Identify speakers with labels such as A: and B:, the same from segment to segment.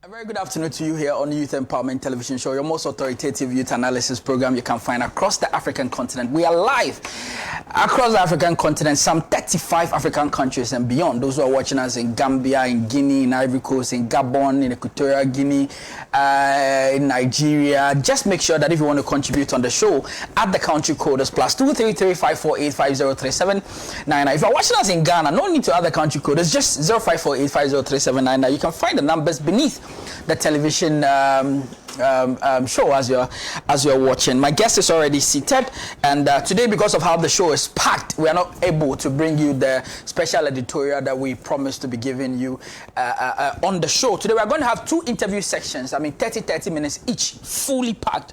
A: A very good afternoon to you here on Youth Empowerment Television Show, your most authoritative youth analysis program you can find across the African continent. We are live across the African continent, some 35 African countries and beyond. Those who are watching us in Gambia, in Guinea, in Ivory Coast, in Gabon, in Equatorial Guinea, in Nigeria. Just make sure that if you want to contribute on the show, add the country code as +233-548-503799. If you're watching us in Ghana, no need to add the country code. It's just 0548-503799. You can find the numbers beneath the television show as you're watching. My guest is already seated, and today, because of how the show is packed, we are not able to bring you the special editorial that we promised to be giving you on the show. Today we are going to have 2 interview sections. 30 minutes each, fully packed.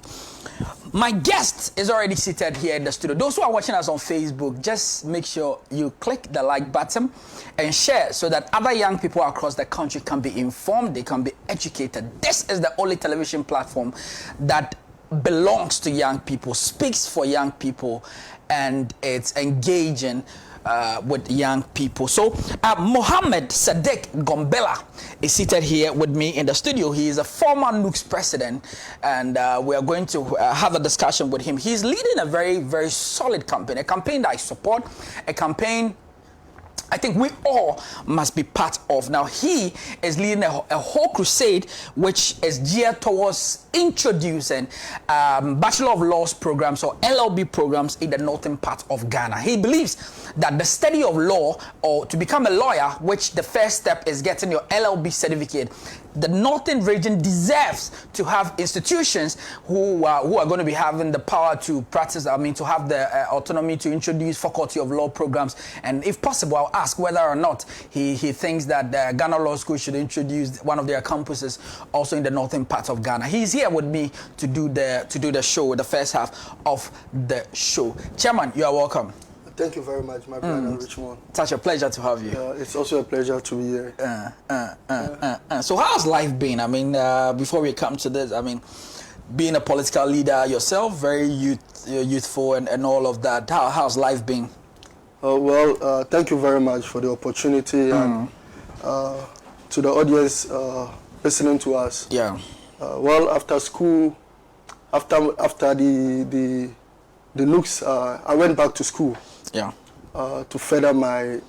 A: My guest is already seated here in the studio. Those who are watching us on Facebook, just make sure you click the like button and share so that other young people across the country can be informed, they can be educated. This is the only television platform that belongs to young people, speaks for young people, and it's engaging with young people. So Mohammed Sadiq Gombela is seated here with me in the studio. He is a former NUCS president, and we are going to have a discussion with him. He's leading a very, very solid campaign, a campaign that I support, a campaign I think we all must be part of. Now, he is leading a whole crusade which is geared towards introducing Bachelor of Laws programs or LLB programs in the northern part of Ghana. He believes that the study of law, or to become a lawyer, which the first step is getting your LLB certificate, the northern region deserves to have institutions who are going to be having the power to practice, to have the autonomy to introduce faculty of law programs. And if possible, I'll ask whether or not he thinks that the Ghana Law School should introduce one of their campuses also in the northern part of Ghana. He's here with me to do the show, the first half of the show. Chairman, you are welcome.
B: Thank you very much, my brother Richmond.
A: Such a pleasure to have you.
B: It's also a pleasure to be here.
A: So how's life been? Before we come to this, being a political leader yourself, very youthful and all of that, how's life been?
B: Thank you very much for the opportunity and to the audience listening to us.
A: Yeah.
B: After school, after the NUCS, I went back to school.
A: Yeah.
B: To further my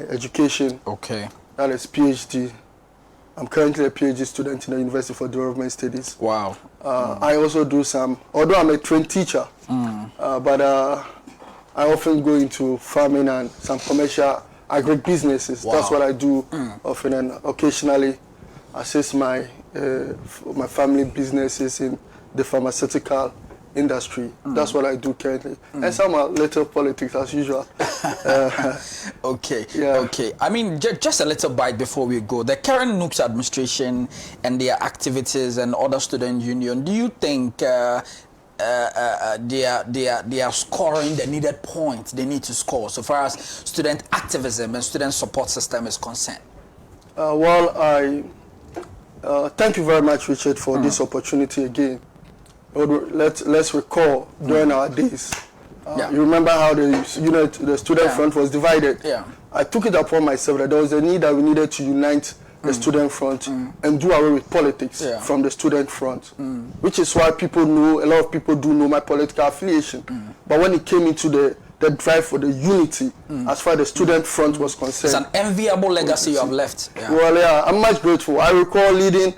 B: education.
A: Okay.
B: That is PhD. I'm currently a PhD student in the University for Development Studies.
A: Wow.
B: I also do some, although I'm a trained teacher, but I often go into farming and some commercial agribusinesses. Wow. That's what I do often, and occasionally assist my family businesses in the pharmaceutical industry. That's what I do currently. And some little politics as usual.
A: Okay.
B: Yeah.
A: Okay. Just a little bite before we go. The current NUCS administration and their activities and other student union, do you think they are scoring the needed points they need to score so far as student activism and student support system is concerned?
B: Thank you very much, Richard, for this opportunity again. Let's recall during our days. You remember how the student front was divided.
A: Yeah.
B: I took it upon myself that there was a need that we needed to unite the student front and do away with politics from the student front, which is why a lot of people do know my political affiliation. But when it came into the drive for the unity, as far as the student front was concerned,
A: it's an enviable legacy you have left.
B: I'm much grateful. I recall leading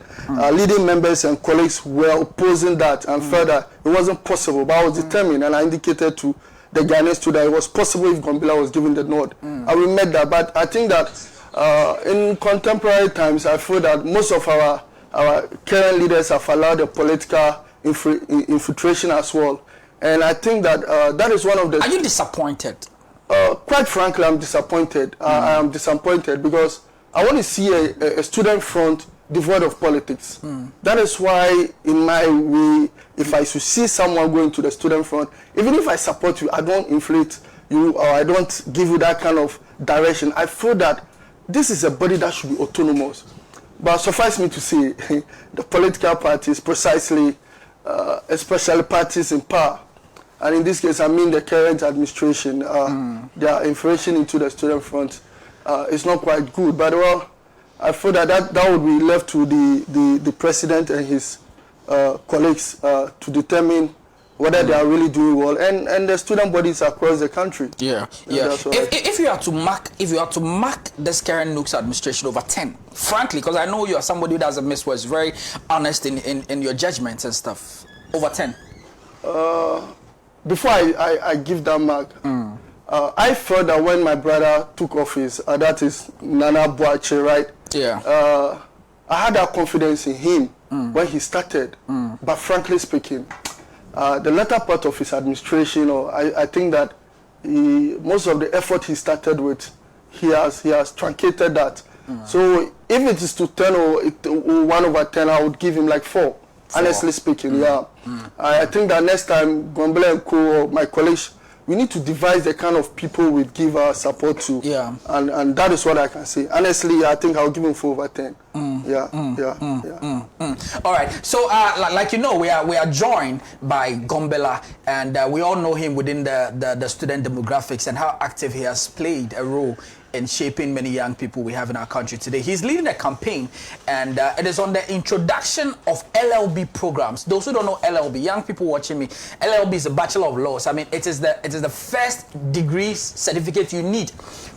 B: members and colleagues were opposing that and further it wasn't possible, but I was determined, and I indicated to the Ghanaians too that it was possible if Gombela was given the nod. And we met that, but I think that in contemporary times, I feel that most of our current leaders have allowed the political infiltration as well. And I think that that is one of the...
A: Are you disappointed?
B: Quite frankly, I'm disappointed. I am disappointed because I want to see a student front devoid of politics. That is why, in my way, if I should see someone going to the student front, even if I support you, I don't inflate you or I don't give you that kind of direction. I feel that this is a body that should be autonomous. But suffice me to say, the political parties, precisely, especially parties in power, and in this case, I mean the current administration, their infiltration into the student front is not quite good. But I feel that would be left to the president and his colleagues to determine whether they are really doing well, and the student bodies across the country.
A: Yeah. If you are to mark this current Nooks administration over 10, frankly, because I know you are somebody who doesn't miss words, very honest in your judgments and stuff, over 10.
B: Before I give that mark, I felt that when my brother took office, that is Nana Boache, right?
A: Yeah.
B: I had that confidence in him when he started, but frankly speaking, the latter part of his administration, I think that most of the effort he started with, he has truncated that. So if it is to 10 or 1 over 10, I would give him like 4. Honestly speaking, I think that next time, Gombele and Co, or my colleagues, we need to devise the kind of people we give our support to.
A: Yeah.
B: And that is what I can say. Honestly, I think I'll give him 4 over 10.
A: All right. So, like you know, we are joined by Gombela, and we all know him within the student demographics and how active he has played a role in shaping many young people we have in our country today. He's leading a campaign, and it is on the introduction of LLB programs. Those who don't know LLB, young people watching me, LLB is a Bachelor of Laws. I mean, it is the first degree certificate you need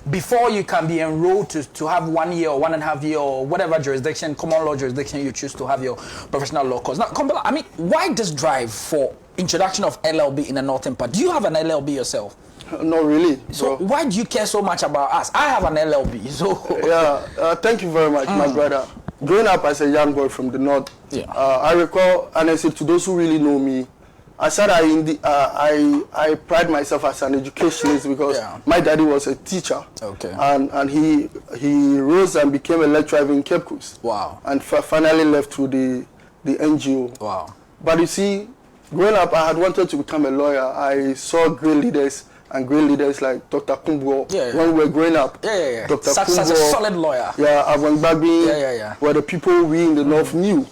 A: before you can be enrolled to have 1 year or 1.5 year or whatever jurisdiction, common law jurisdiction you choose to have your professional law course. Now, Gombela, I mean, why this drive for introduction of LLB in the northern part? Do you have an LLB yourself?
B: Not really.
A: So why do you care so much about us? I have an LLB, so...
B: Thank you very much, my brother. Growing up as a young boy from the north, I recall, and I said to those who really know me, I said I pride myself as an educationist because my daddy was a teacher.
A: Okay.
B: And he rose and became a lecturer in Cape Coast.
A: Wow.
B: And finally left to the NGO.
A: Wow.
B: But you see, growing up, I had wanted to become a lawyer. I saw great leaders like Dr. Kumbo when we were growing up. Dr.
A: Such a solid lawyer.
B: Avon Bagby were the people we in the north knew.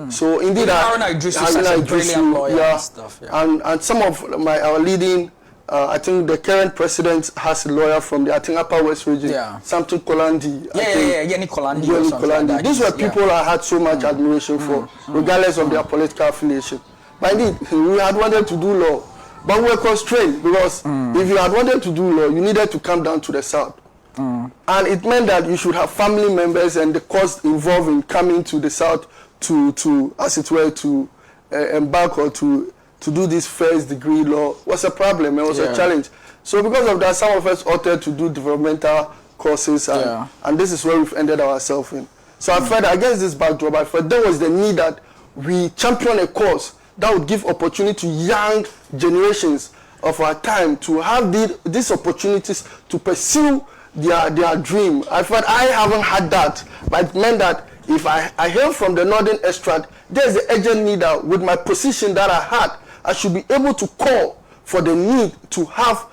B: So indeed,
A: Haruna Idris is such a brilliant lawyer and stuff.
B: And some of our leading, I think the current president has a lawyer from the Upper West region, Samson Kolandi.
A: Yenny Kolandi.
B: Like these were people I had so much admiration for, regardless of their political affiliation. But indeed, we had wanted to do law. But we were constrained because if you had wanted to do law, you needed to come down to the south. And it meant that you should have family members, and the cost involved in coming to the south to as it were, to embark or to do this first degree law was a problem. It was a challenge. So because of that, some of us opted to do developmental courses, and this is where we've ended ourselves in. So I felt against this backdrop, I felt there was the need that we champion a course that would give opportunity to young generations of our time to have these opportunities to pursue their dream. I felt I haven't had that, but it meant that if I hail from the northern extract, there's the urgent need that with my position that I had, I should be able to call for the need to have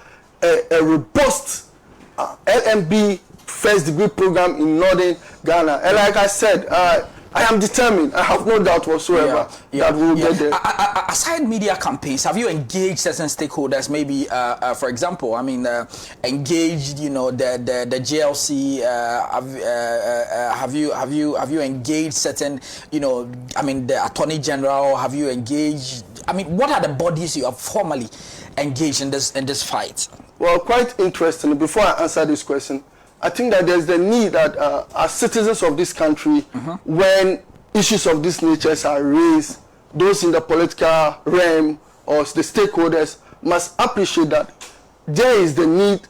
B: a robust LMB first degree program in northern Ghana. And like I said, I am determined. I have no doubt whatsoever that we will get there.
A: Aside media campaigns, have you engaged certain stakeholders? Maybe, for example, I mean, engaged, the GLC. Have you engaged certain, I mean, the Attorney General? Have you engaged? I mean, what are the bodies you have formally engaged in this fight?
B: Well, quite interesting. Before I answer this question, I think that there's the need that as citizens of this country, when issues of this nature are raised, those in the political realm or the stakeholders must appreciate that there is the need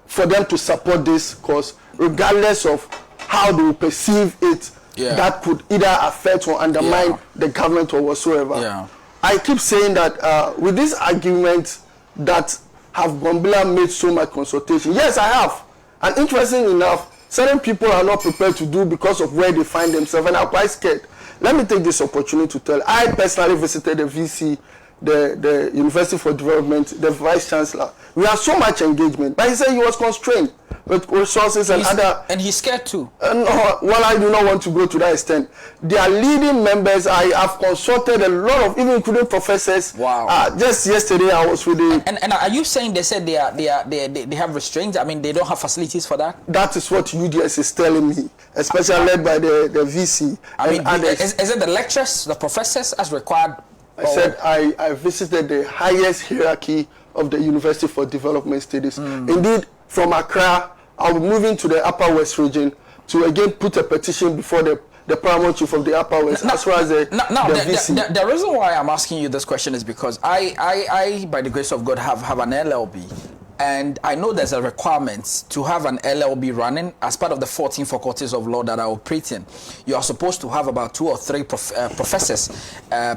B: for them to support this cause, regardless of how they will perceive it, that could either affect or undermine the government or whatsoever. I keep saying that with this argument that have Gombela made so much consultation, yes, I have. And interesting enough, certain people are not prepared to do because of where they find themselves and are quite scared. Let me take this opportunity to tell. I personally visited the VC the University for Development, the Vice Chancellor. We had so much engagement, but he said he was constrained with resources and other.
A: And he's scared too.
B: No, well, I do not want to go to that extent. Their leading members, I have consulted a lot of, even including professors.
A: Wow.
B: Just yesterday, I was with the.
A: And are you saying they said they have restraints? I mean, they don't have facilities for that?
B: That is what UDS is telling me, especially led by the VC.
A: I mean, is it the lecturers, the professors as required?
B: I said I visited the highest hierarchy of the University for Development Studies. Indeed, from Accra, I'll be moving to the Upper West region to again put a petition before the paramount chief of the Upper West, as well as the VC.
A: The reason why I'm asking you this question is because I by the grace of God, have an LLB. And I know there's a requirement to have an LLB running as part of the 14 faculties of law that are operating. You are supposed to have about 2 or 3 professors,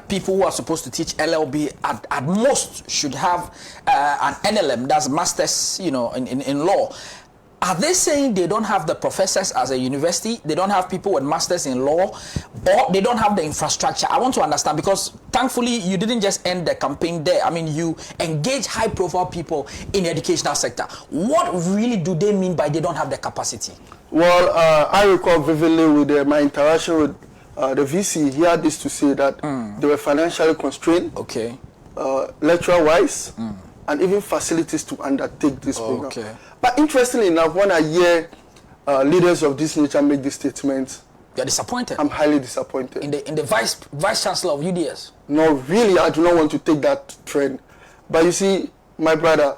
A: people who are supposed to teach LLB at most should have an NLM, that's masters, in law. Are they saying they don't have the professors as a university, they don't have people with masters in law, or they don't have the infrastructure? I want to understand, because thankfully you didn't just end the campaign there. I mean, you engage high-profile people in the educational sector. What really do they mean by they don't have the capacity?
B: Well, I recall vividly with my interaction with the VC. He had this to say that they were financially constrained, lecturer-wise, and even facilities to undertake this program.
A: Okay.
B: But interestingly enough, when I hear leaders of this nature make these statements,
A: you're disappointed.
B: I'm highly disappointed.
A: In the vice chancellor of UDS.
B: No, really, I do not want to take that trend. But you see, my brother,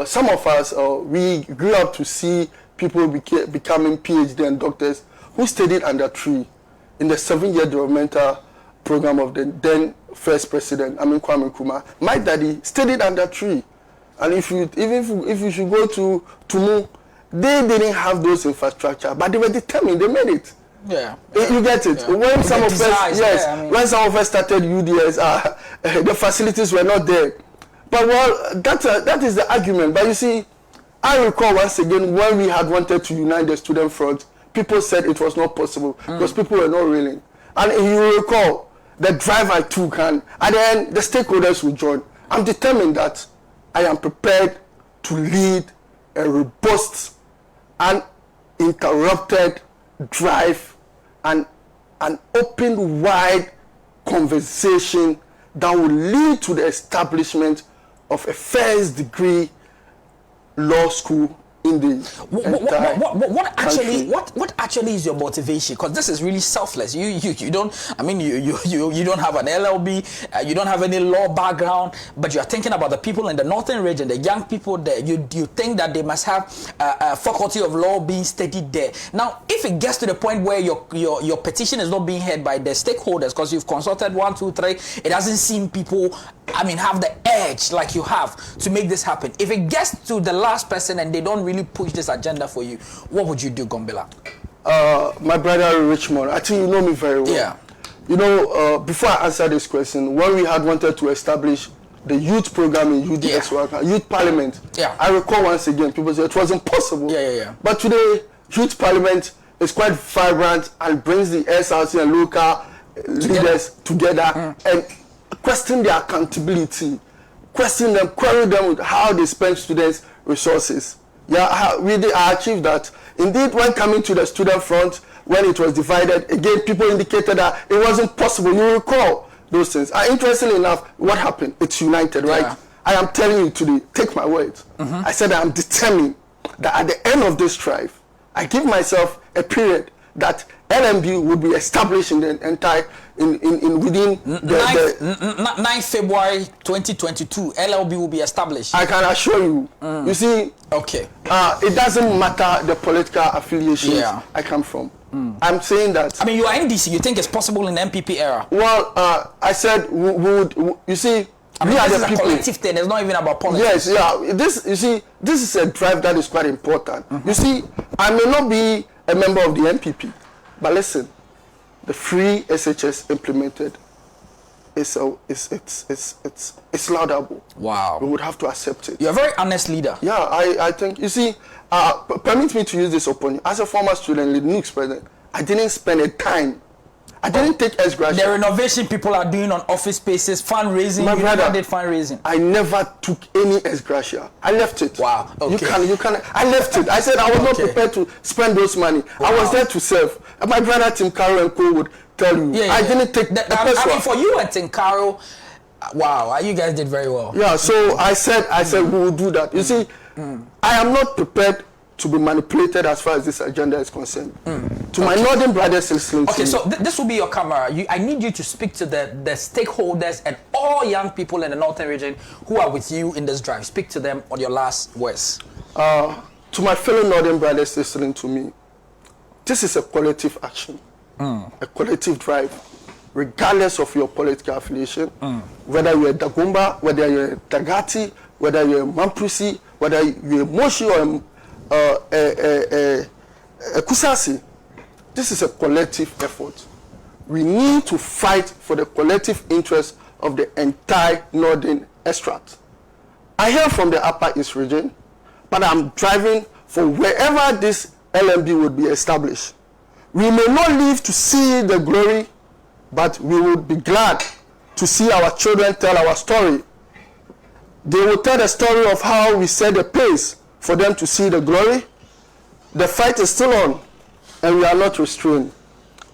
B: some of us, we grew up to see people becoming PhD and doctors who studied under tree in the 7-year developmental program of the then first president, Kwame Nkrumah. My daddy studied under tree. And if you should go to Tumu, they didn't have those infrastructure, but they were determined. They made it.
A: Yeah.
B: You get it. Yeah. When some of us, when some of us started UDS, the facilities were not there. But that is the argument. But you see, I recall once again when we had wanted to unite the student front, people said it was not possible because people were not willing. And you recall the drive I took, and at the end, the stakeholders would join. I'm determined that I am prepared to lead a robust and uninterrupted drive and an open, wide conversation that will lead to the establishment of a first degree law school in the
A: what actually is your motivation? Because this is really selfless. You don't, I mean, you don't have an LLB, you don't have any law background, but you are thinking about the people in the northern region, the young people there. You think that they must have a faculty of law being studied there. Now, if it gets to the point where your petition is not being heard by the stakeholders because you've consulted 1, 2, 3, it doesn't seem people, I mean, have the edge like you have to make this happen. If it gets to the last person and they don't really push this agenda for you, what would you do, Gombela?
B: My brother Richmond, I think you know me very well.
A: Yeah.
B: You know, before I answer this question, when we had wanted to establish the youth program in UDS, youth parliament, I recall once again, people said it was impossible. But today, youth parliament is quite vibrant and brings the SRC and local leaders together and question their accountability, question them, query them with how they spend students' resources. We did achieve that. Indeed, when coming to the student front, when it was divided, again, people indicated that it wasn't possible. You recall those things. Interestingly enough, what happened? It's united, right? I am telling you today, take my words. I said I am determined that at the end of this strive, I give myself a period that LMB would be established in the entire within the
A: 9th February 2022. LLB will be established.
B: I can assure you. You see, it doesn't matter the political affiliations I come from. I'm saying that.
A: I mean, you are NDC. You think it's possible in the MPP era?
B: Well, I said we would. You see,
A: I mean, this is a collective thing. It's not even about politics.
B: Yes, this is a drive that is quite important. You see, I may not be a member of the MPP, but listen, the free SHS implemented is laudable.
A: Wow.
B: We would have to accept it.
A: You're a very honest leader.
B: Yeah, I think, you see, permit me to use this opinion. As a former student, lead NUX president, I didn't spend a time I didn't take ex gratia.
A: The renovation people are doing on office spaces, fundraising.
B: My brother,
A: never did fundraising.
B: I never took any ex gratia. I left it.
A: Wow. Okay.
B: You can. I left it. I said I was not prepared to spend those money. Wow. I was there to serve. And my brother Tim Carroll and Co would tell you. I didn't take the
A: I mean, for you and Tim Carroll, wow, you guys did very well.
B: Yeah. So I said we will do that. You see, I am not prepared to be manipulated as far as this agenda is concerned. To my northern brothers listening to me.
A: So this will be your camera. I need you to speak to the stakeholders and all young people in the northern region who are with you in this drive. Speak to them on your last words.
B: To my fellow northern brothers listening to me, this is a collective action, a collective drive, regardless of your political affiliation, whether you're a Dagomba, whether you're a Dagati, whether you're a Mampusi, whether you're a Moshi or a Kusasi. This is a collective effort. We need to fight for the collective interest of the entire northern extract. I hail from the Upper East region, but I'm driving for wherever this LMB would be established. We may not live to see the glory, but we would be glad to see our children tell our story. They will tell the story of how we set the pace for them to see the glory. The fight is still on, and we are not restrained.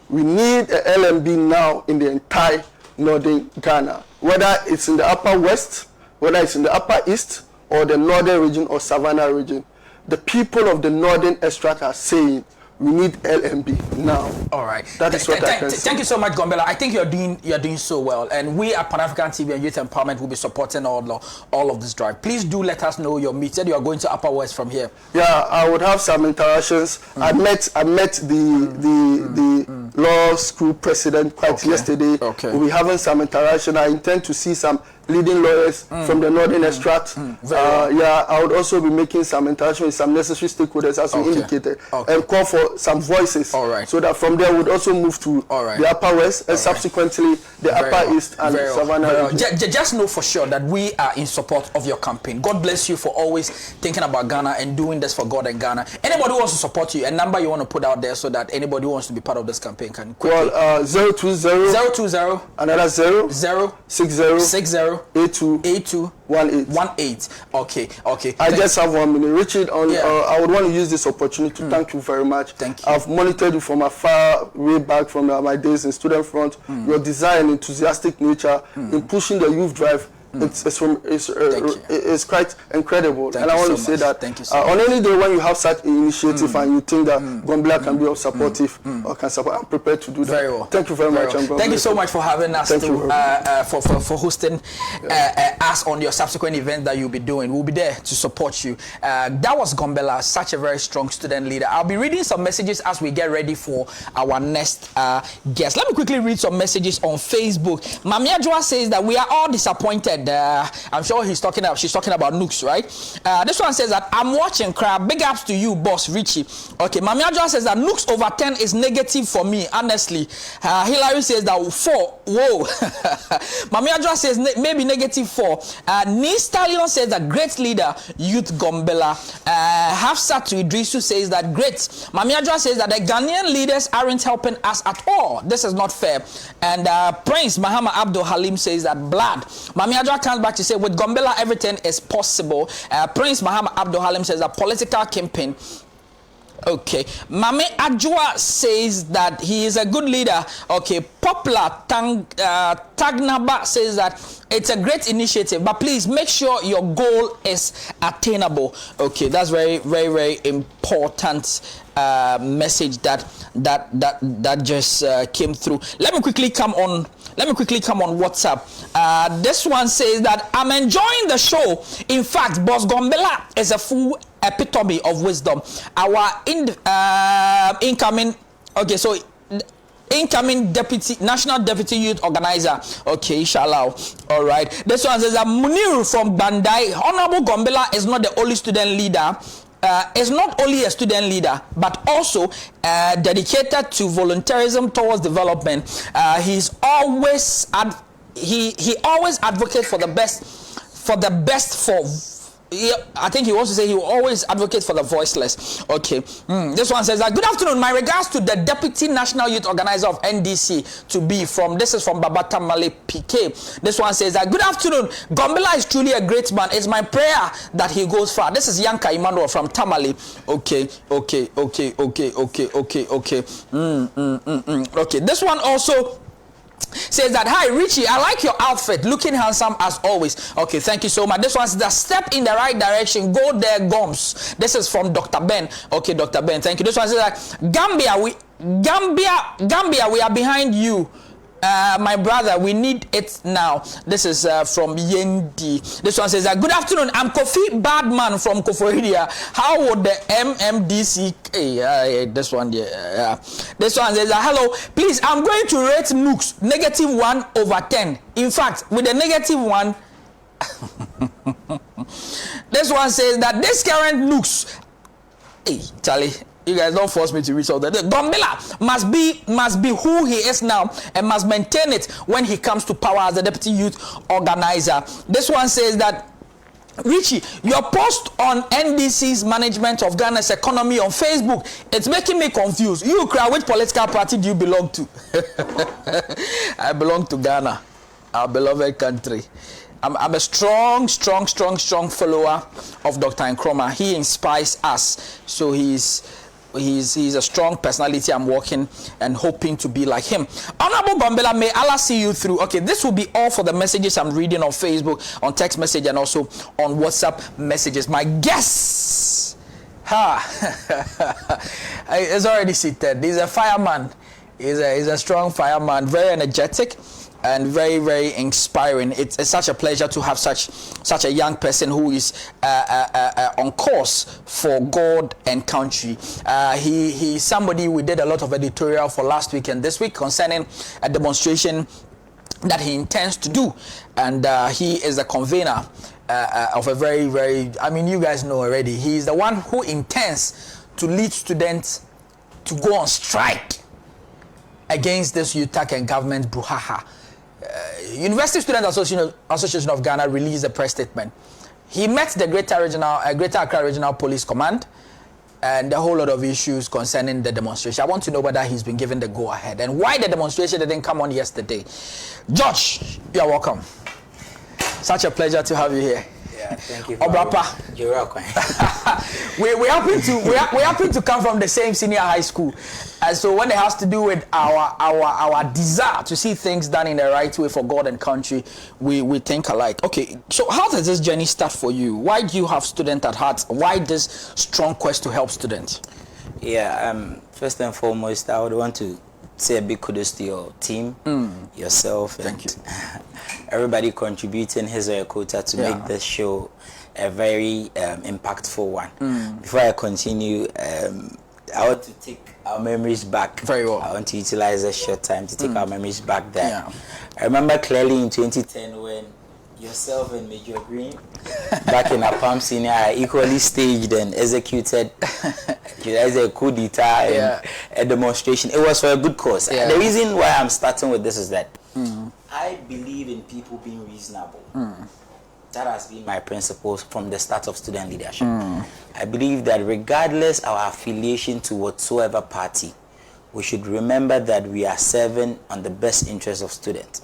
B: We need a LMB now in the entire northern Ghana, whether it's in the Upper West, whether it's in the Upper East, or the northern region or Savannah region. The people of the northern extract are saying we need LMB now.
A: All right.
B: That is what I can say.
A: Thank you so much, Gombela. I think you're doing so well, and we at Pan African TV and Youth Empowerment will be supporting all of this drive. Please do let us know your meet. You are going to Upper West from here.
B: Yeah, I would have some interactions. I met the law school president quite yesterday. Okay. We'll be having some interaction. I intend to see some leading lawyers from the northern extract. Yeah, I would also be making some interaction with some necessary stakeholders, as we indicated, and call for some voices, so that from there would also move to the Upper West and subsequently the Upper East and Savannah.
A: Just know for sure that we are in support of your campaign. God bless you for always thinking about Ghana and doing this for God and Ghana. Anybody who wants to support you, a number you want to put out there so that anybody who wants to be part of this campaign can quickly.
B: Well, 020 another 60 82 18.
A: Okay.
B: I just have 1 minute. Richard, I would want to use this opportunity to thank you very much.
A: Thank you.
B: I've monitored you from afar, way back from my days in Student Front. Your desire and enthusiastic nature in pushing the youth drive, it's quite incredible. And I want to say that on any day when you have such an initiative and you think that Gombela can be of supportive or can support, I'm prepared to do that.
A: Very well.
B: Thank you very much.
A: Thank you so much for having us, for hosting us on your subsequent event that you'll be doing. We'll be there to support you. That was Gombela, such a very strong student leader. I'll be reading some messages as we get ready for our next guest. Let me quickly read some messages on Facebook. Mamia Joa says that we are all disappointed. I'm sure she's talking about Nooks, right? This one says that I'm watching crap. Big ups to you, boss Richie. Okay, Mami Adjoa says that Nooks over 10 is negative for me, honestly. Hillary says that 4. Whoa. Mami Adjoa says maybe negative 4. Nee Stallion says that great leader, Youth Gombela. Hafsa to Idrisu says that great. Mami Adjoa says that the Ghanaian leaders aren't helping us at all. This is not fair. And Prince Mahama Abdul Halim says that blood. Mami Adjoa comes back to say with Gombela everything is possible. Prince Mahama Abdul Halim says a political campaign. Okay, Mame Adjoa says that he is a good leader. Okay, Popular Tagnaba says that it's a great initiative, but please make sure your goal is attainable. Okay, that's very, very, very important message that just came through. Let me quickly come on WhatsApp. This one says that I'm enjoying the show. In fact, Boss Gombela is a full epitome of wisdom. Our incoming national deputy youth organizer. Okay, inshallah. All right. This one says that Munir from Bandai. Honorable Gombela is not the only student leader. Is not only a student leader, but also dedicated to volunteerism towards development. He always advocates for the best for Yeah, I think he wants to say he will always advocate for the voiceless. Okay. This one says that, good afternoon. My regards to the Deputy National Youth Organizer of NDC to be from. This is from Babata Male PK. This one says that, good afternoon. Gombela is truly a great man. It's my prayer that he goes far. This is Yanka Emmanuel from Tamale. Okay. Okay. This one also says that, hi Richie, I like your outfit, looking handsome as always. Okay, thank you so much. This one's the step in the right direction, go there Goms. This is from Dr. Ben. Okay, Dr. Ben, thank you. This one says that, Gambia, we are behind you. My brother, we need it now. This is from Yendi. This one says that, good afternoon, I'm Kofi Badman from Koforidua. How would the MMDC this one this one says that, hello, please, I'm going to rate Nooks -1/10. In fact, with the -1 this one says that this current Nooks, hey Charlie, you guys don't force me to reach out there. Gombela must be who he is now and must maintain it when he comes to power as the deputy youth organizer. This one says that, Richie, your post on NDC's management of Ghana's economy on Facebook, it's making me confused. You, which political party do you belong to? I belong to Ghana, our beloved country. I'm a strong follower of Dr. Nkrumah. He inspires us. So he's a strong personality. I'm working and hoping to be like him. Honorable Gombela, may Allah see you through. Okay, this will be all for the messages I'm reading on Facebook, on text message, and also on WhatsApp messages. My guest, is already seated. He's a fireman. He's a strong fireman, very energetic and very, very inspiring. It's such a pleasure to have such a young person who is on course for God and country. He's somebody we did a lot of editorial for last week and this week concerning a demonstration that he intends to do, and he is the convener of a very, very, I mean, you guys know already, he's the one who intends to lead students to go on strike against this Utag and government brouhaha. University Student Association of Ghana released a press statement. He met the Greater Accra Regional Police Command and a whole lot of issues concerning the demonstration. I want to know whether he's been given the go-ahead and why the demonstration didn't come on yesterday. George, you're welcome. Such a pleasure to have you here.
C: Yeah, thank you.
A: Obrapa.
C: You're welcome.
A: we happen to come from the same senior high school, and so when it has to do with our desire to see things done in the right way for God and country, we think alike. Okay, so how does this journey start for you? Why do you have student at heart? Why this strong quest to help students?
C: Yeah, first and foremost, I would want to say a big kudos to your team, yourself,
A: thank you,
C: everybody contributing his or her quota to make this show a very impactful one. Before I continue, I want to take our memories back.
A: Very well.
C: I want to utilize a short time to take our memories back there. Yeah. I remember clearly in 2010 when yourself and Major Green back in Apam Senior I equally staged and executed a coup d'etat and a demonstration. It was for a good cause. The reason why I'm starting with this is that I believe in people being reasonable. That has been my principles from the start of student leadership. I believe that regardless of our affiliation to whatsoever party, we should remember that we are serving on the best interest of students.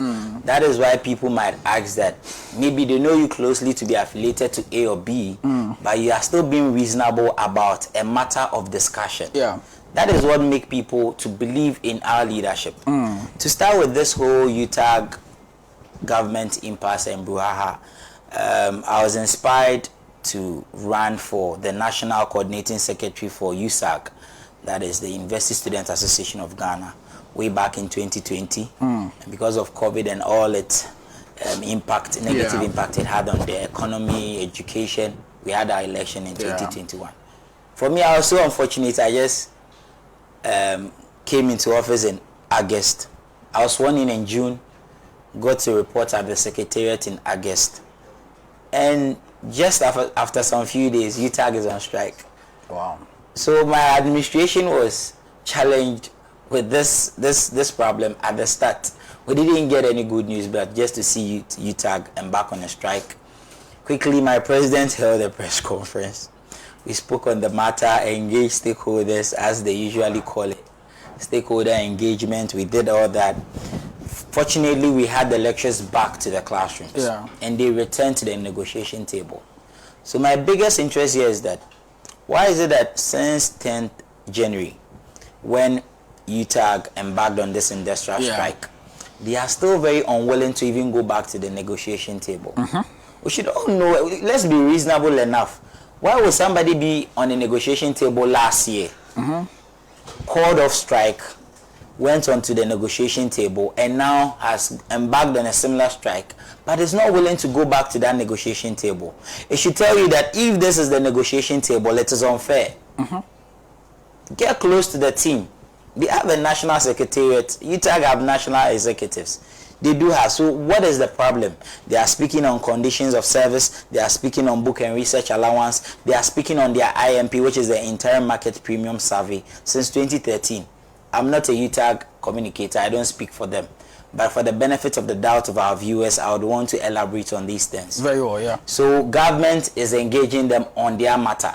C: That is why people might ask that maybe they know you closely to be affiliated to A or B, but you are still being reasonable about a matter of discussion. That is what makes people to believe in our leadership. To start with this whole Utag government impasse and brouhaha, I was inspired to run for the National Coordinating Secretary for USAG. That is the University Student Association of Ghana, way back in 2020. And because of COVID and all its negative impact it had on the economy, education, we had our election in 2021. For me, I was so unfortunate. I just came into office in August. I was sworn in June, got to report at the Secretariat in August. And just after some few days, Utag is on strike.
A: Wow. So
C: my administration was challenged with this problem at the start. We didn't get any good news, but just to see Utag embark on a strike Quickly, my president held a press conference. We spoke on the matter, engaged stakeholders, as they usually call it. Stakeholder engagement, we did all that. Fortunately, we had the lecturers back to the classrooms.
A: Yeah.
C: And they returned to the negotiation table. So my biggest interest here is that, why is it that since 10th January, when Utag embarked on this industrial strike, they are still very unwilling to even go back to the negotiation table? We should all know, let's be reasonable enough. Why would somebody be on the negotiation table last year, called off strike, went onto the negotiation table, and now has embarked on a similar strike, but is not willing to go back to that negotiation table? It should tell you that if this is the negotiation table, it is unfair. Get close to the team. They have a national secretariat. Utag have national executives. They do have. So what is the problem? They are speaking on conditions of service. They are speaking on book and research allowance. They are speaking on their IMP, which is the Interim Market Premium Survey, since 2013. I'm not a Utag communicator. I don't speak for them. But for the benefit of the doubt of our viewers, I would want to elaborate on these things.
A: Very well, yeah.
C: So government is engaging them on their matter.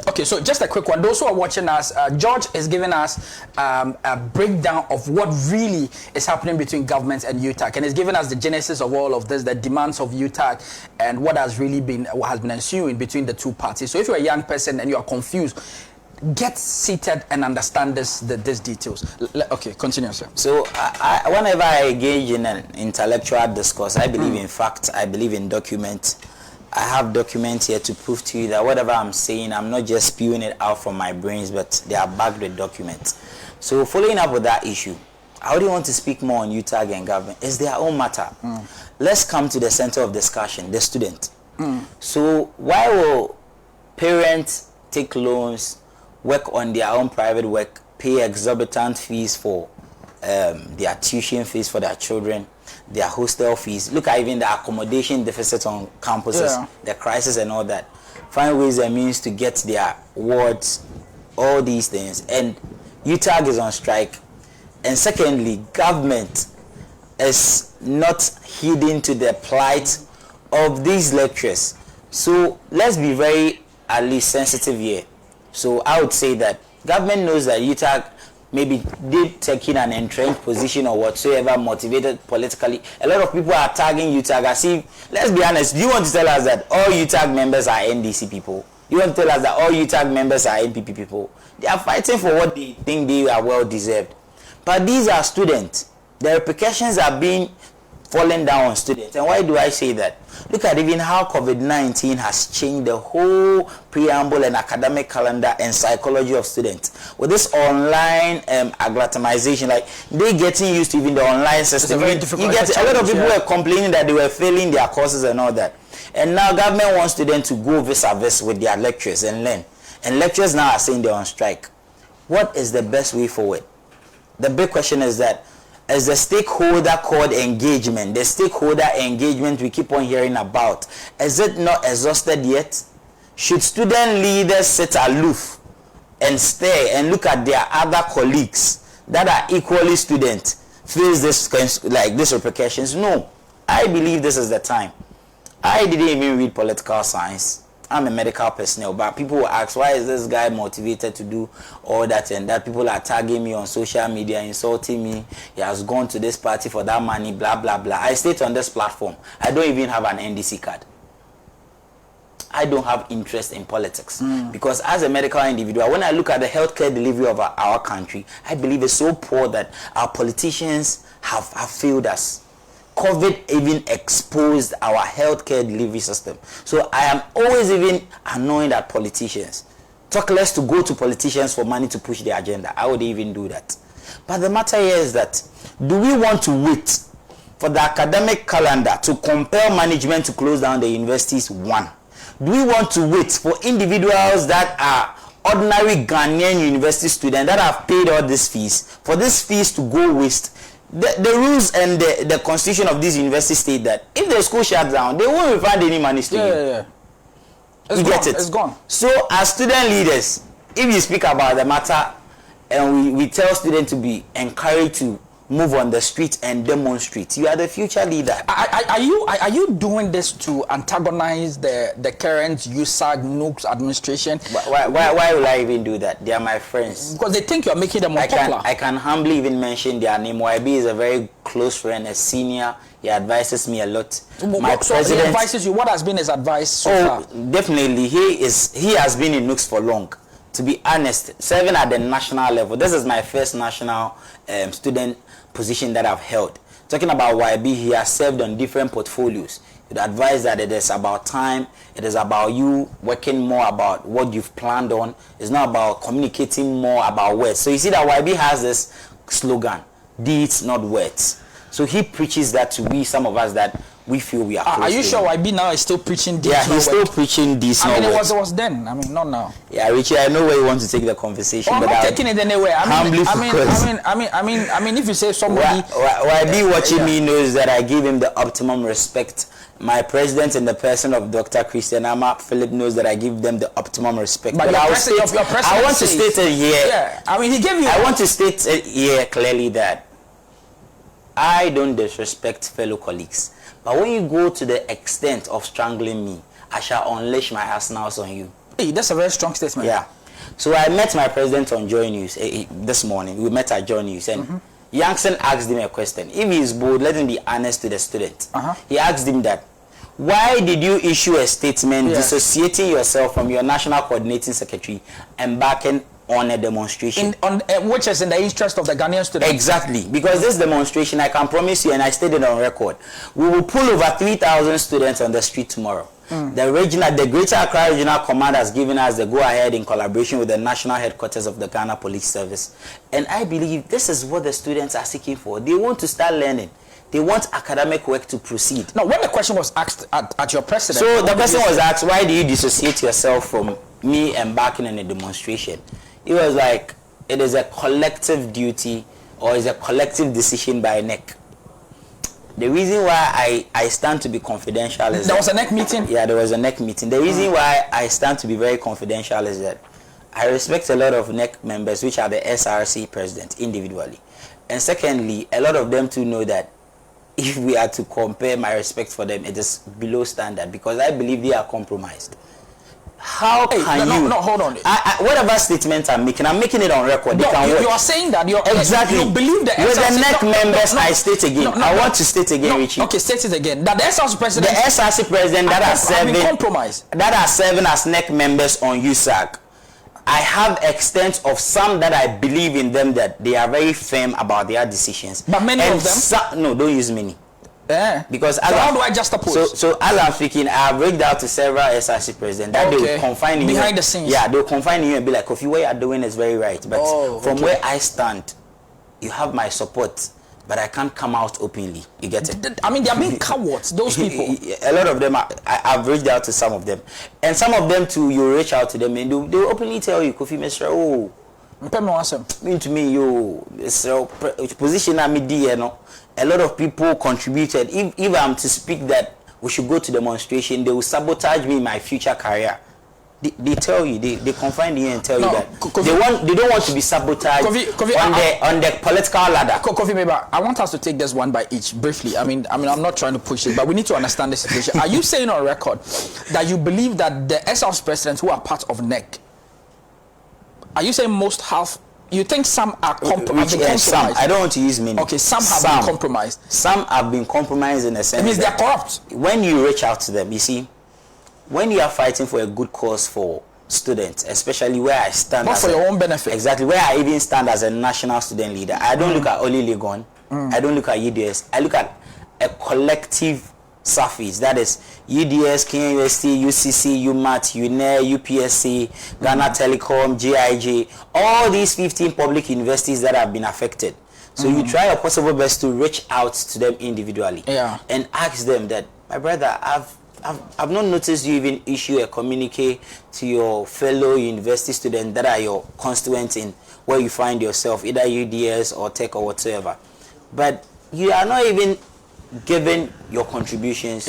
A: Okay, so just a quick one. Those who are watching us, George is giving us a breakdown of what really is happening between government and UTAG, and he's giving us the genesis of all of this, the demands of UTAG, and what has been ensuing between the two parties. So if you're a young person and you are confused, get seated and understand these details. Okay, continue, sir.
C: So whenever I engage in an intellectual discourse, I believe in fact, I believe in document. I have documents here to prove to you that whatever I'm saying, I'm not just spewing it out from my brains, but they are backed with documents. So following up with that issue, I would want to speak more on UTAG and government. It's their own matter. Let's come to the center of discussion, the student. So why will parents take loans, work on their own private work, pay exorbitant fees for their tuition fees for their children, their hostel fees, look at even the accommodation deficit on campuses, the crisis and all that, find ways and means to get their wards, all these things, and UTAG is on strike. And secondly, government is not heeding to the plight of these lecturers. So let's be very at least sensitive here. So I would say that government knows that UTAG maybe did take in an entrenched position or whatsoever, motivated politically. A lot of people are tagging UTAG as if, let's be honest, do you want to tell us that all UTAG members are NDC people? You want to tell us that all UTAG members are NPP people? They are fighting for what they think they are well deserved. But these are students. The repercussions are being falling down on students. And why do I say that? Look at even how COVID-19 has changed the whole preamble and academic calendar and psychology of students. With this online agglutinization, like they getting used to even the online system. You get a lot of people were complaining that they were failing their courses and all that. And now government wants students to go vis-a-vis with their lecturers and learn. And lecturers now are saying they're on strike. What is the best way forward? The big question is that, as the stakeholder called engagement, the stakeholder engagement we keep on hearing about, is it not exhausted yet? Should student leaders sit aloof and stare and look at their other colleagues that are equally students face this like these repercussions? No, I believe this is the time. I didn't even read political science. I'm a medical personnel, but people will ask, why is this guy motivated to do all that and that? People are tagging me on social media, insulting me. He has gone to this party for that money, blah, blah, blah. I state on this platform, I don't even have an NDC card. I don't have interest in politics. Because as a medical individual, when I look at the healthcare delivery of our country, I believe it's so poor that our politicians have failed us. COVID even exposed our healthcare delivery system. So I am always even annoyed at politicians. Talk less to go to politicians for money to push their agenda. I would even do that. But the matter here is that, do we want to wait for the academic calendar to compel management to close down the universities? One. Do we want to wait for individuals that are ordinary Ghanaian university students that have paid all these fees, for these fees to go waste? The rules and the constitution of this university state that if the school shuts down, they won't refund any money to you. You get it?
A: It's gone.
C: So as student leaders, if you speak about the matter and we tell students to be encouraged to move on the street and demonstrate. You are the future leader.
A: Are you doing this to antagonize the current USAG NUC's administration?
C: Why will I even do that? They are my friends.
A: Because they think you are making them unpopular.
C: I can humbly even mention their name. YB is a very close friend, a senior. He advises me a lot.
A: My president, he advises you. What has been his advice so far?
C: Definitely. He has been in NUCS for long. To be honest, serving at the national level. This is my first national student position that I've held. Talking about YB, he has served on different portfolios. He'd advise that it is about time, it is about you working more about what you've planned on. It's not about communicating more about words. So you see that YB has this slogan, deeds, not words. So he preaches that to we, some of us, that we feel we are close.
A: Are you sure YB now is still preaching deeds?
C: Yeah, he's still preaching deeds.
A: I mean, it was then. I mean, not now.
C: Yeah, Richie, I know where you want to take the conversation,
A: I'm
C: but
A: not taking it anywhere. I mean, if you say somebody,
C: YB watching me knows that I give him the optimum respect. My president, in the person of Dr. Christian Ama Philip, knows that I give them the optimum respect.
A: But I want
C: to state it here.
A: Yeah, I mean, he gave you.
C: I want to state it here clearly that I don't disrespect fellow colleagues. But when you go to the extent of strangling me, I shall unleash my arsenals on you.
A: Hey, that's a very strong statement.
C: Yeah. So I met my president on Joy News this morning. We met at Joy News, and Youngson asked him a question. If he is bold, let him be honest to the student. He asked him that, why did you issue a statement dissociating yourself from your national coordinating secretary, embarking on a demonstration?
A: Which is in the interest of the Ghanaian students.
C: Exactly. Because this demonstration, I can promise you, and I stated on record, we will pull over 3,000 students on the street tomorrow. The Greater Accra Regional Command has given us the go-ahead in collaboration with the national headquarters of the Ghana Police Service. And I believe this is what the students are seeking for. They want to start learning. They want academic work to proceed.
A: Now, when the question was asked at your president...
C: So the question was asked, why do you dissociate yourself from me embarking on a demonstration? It was like, it is a collective duty or is a collective decision by NEC. The reason why I stand to be confidential is...
A: There was a NEC meeting?
C: Yeah, there was a NEC meeting. The reason why I stand to be very confidential is that I respect a lot of NEC members, which are the SRC president, individually. And secondly, a lot of them too know that if we are to compare my respect for them, it is below standard, because I believe they are compromised. How can you...
A: No, hold on.
C: Whatever statement I'm making it on record.
A: No, you are saying that you're...
C: Exactly.
A: You believe the SRC...
C: With the NEC members, I state again. I want to state again, Richie.
A: Okay, state it again. That the SRC president...
C: The SRC president that are serving as NEC members on USAG, I have extent of some that I believe in them, that they are very firm about their decisions.
A: But many of them?
C: No, don't use many. Because
A: how do I just oppose?
C: So as I'm speaking, I have reached out to several SRC presidents that they will confine you
A: behind the scenes.
C: Yeah, they'll confine you and be like, Kofi, what you are doing is very right. But from where I stand, you have my support, but I can't come out openly. You get it?
A: I mean, they are being cowards, those people.
C: A lot of them, I've reached out to some of them. And some of them too, you reach out to them and they will openly tell you, Kofi, Mr. Oh, mean to me, you, position I'm you know. A lot of people contributed. If I'm to speak that we should go to demonstration, they will sabotage me in my future career. They tell you, they confine you and tell you that they don't want to be sabotaged on the political ladder.
A: Kofi Meba, I want us to take this one by each briefly. I mean, I'm not trying to push it, but we need to understand the situation. Are you saying on record that you believe that the SRC presidents who are part of NEC, are you saying most have? You think some are compromised?
C: Some. I don't want to use many.
A: Okay, some have been compromised.
C: Some have been compromised in a sense.
A: It means they're corrupt.
C: When you reach out to them, you see, when you are fighting for a good cause for students, especially where I stand,
A: not for your own benefit.
C: Exactly, where I even stand as a national student leader. I don't look at Oli Legon. I don't look at UDS. I look at a collective surface. That is UDS, Kenya University, UCC, UMAT, UNE, UPSC, Ghana Telecom, GIJ, all these 15 public universities that have been affected. So you try your possible best to reach out to them individually and ask them that, my brother, I've not noticed you even issue a communique to your fellow university students that are your constituents in where you find yourself, either UDS or Tech or whatsoever. But you are not even giving your contributions.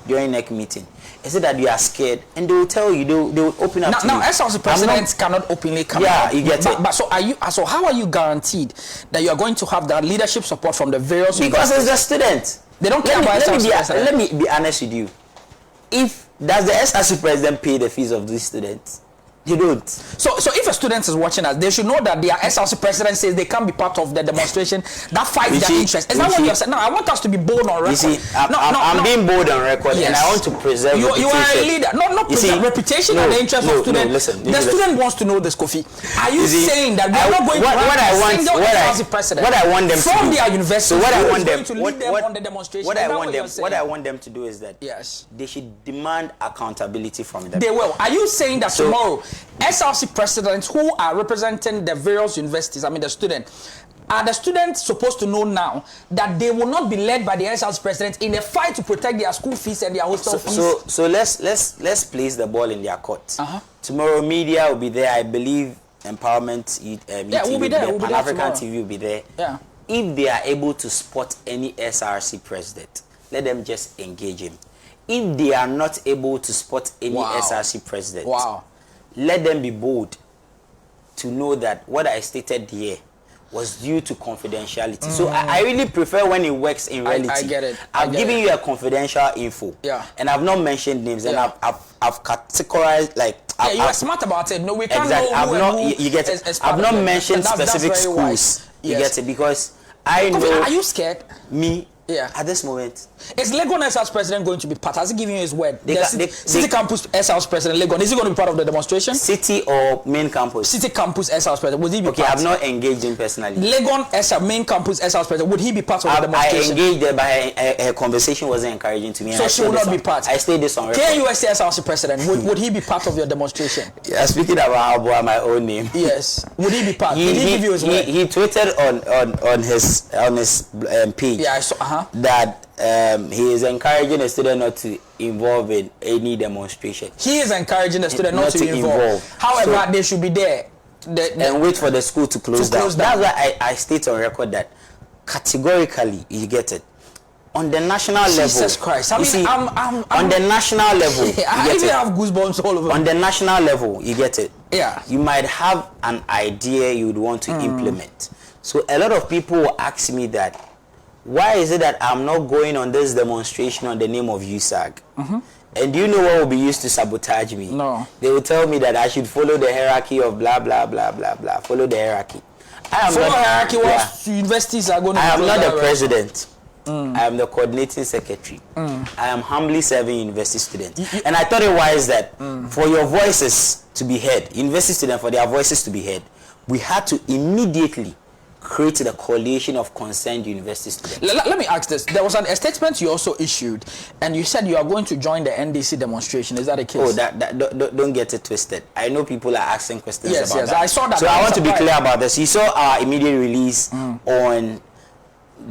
C: during next meeting? Is it that you are scared? And they will tell you, they will open up to you.
A: Now, SLC presidents cannot openly come out.
C: You get it.
A: But so how are you guaranteed that you are going to have that leadership support from the various
C: Because it's the student.
A: They don't care about SLC president.
C: Let me be honest with you. Does the SLC president pay the fees of these students? You don't.
A: So if a student is watching us, they should know that their SLC president says they can't be part of the demonstration that fights their interest. Is that what you have said? No, I want us to be bold on record.
C: You see, I'm being bold on record, and I want to preserve
A: you are a leader. Not preserve reputation and the interest of students.
C: Listen,
A: the student wants to know this, Kofi. Are you saying that we are not going to have a single SLC president
C: what I want them
A: from
C: to do,
A: their university?
C: So what I want them
A: to lead them on the demonstration?
C: What I want them to do is that they should demand accountability from them.
A: They will. Are you saying that tomorrow SLC presidents who are representing the various universities, I mean the students, are the students supposed to know now that they will not be led by the SLC president in a fight to protect their school fees and their hostel fees?
C: So let's place the ball in their court. Tomorrow media will be there. I believe Empowerment
A: will be there.
C: Pan-African TV will be there.
A: Yeah.
C: If they are able to spot any SRC president, let them just engage him. If they are not able to spot any SRC president, let them be bold to know that what I stated here was due to confidentiality. So I really prefer when it works in reality.
A: I get it.
C: I've given you a confidential info.
A: Yeah.
C: And I've not mentioned names. And I've categorized, like...
A: you are smart about it. No, we can't know who
C: you get it. I've not mentioned specific schools. You get it? Because I know...
A: Are you scared?
C: Me?
A: Yeah.
C: At this moment.
A: Is Legon SL's president going to be part? Has he given you his word? City Campus SL's president, Legon, is he going to be part of the demonstration?
C: City or main campus?
A: City Campus SL's president. Would he be part?
C: I've not engaged him personally.
A: Legon SL, main campus SL's president, would he be part of the demonstration?
C: I engaged her, but her conversation wasn't encouraging to me.
A: So she will not be part?
C: I stayed this on record.
A: KUSC SL's president, would he be part of your demonstration?
C: Yeah, speaking about Abu, my own name.
A: Yes. Would he be part? Did he give you his word?
C: He tweeted on his page that he is encouraging the student not to involve in any demonstration.
A: He is encouraging the student not to involve. However, they should be there.
C: And wait for the school to close down. That's why I state on record that categorically, you get it. On the national level.
A: Jesus Christ. I mean,
C: on the national level.
A: I even have goosebumps all over.
C: On the national level, you get it.
A: Yeah.
C: You might have an idea you would want to implement. So a lot of people will ask me that, why is it that I'm not going on this demonstration on the name of Utag? And do you know what will be used to sabotage me?
A: No.
C: They will tell me that I should follow the hierarchy of blah, blah, blah, blah, blah. Follow the hierarchy.
A: Hierarchy what universities are going to
C: I am not the president. I am the coordinating secretary. I am humbly serving university students. And I thought it wise that for your voices to be heard, university students, for their voices to be heard, we had to immediately create the coalition of concerned university students.
A: Let me ask this. There was a statement you also issued, and you said you are going to join the NDC demonstration. Is that the case?
C: Oh, don't get it twisted. I know people are asking questions about that.
A: Yes, I saw that.
C: So I want to be clear about this. You saw our immediate release on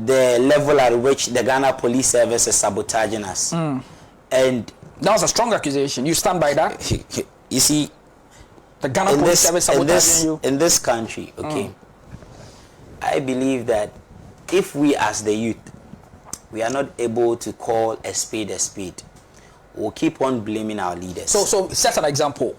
C: the level at which the Ghana Police Service is sabotaging us. And
A: that was a strong accusation. You stand by that?
C: You see,
A: the Ghana Police Service sabotaging you?
C: In this country, okay, I believe that if we as the youth, we are not able to call a spade, we'll keep on blaming our leaders.
A: So set an example.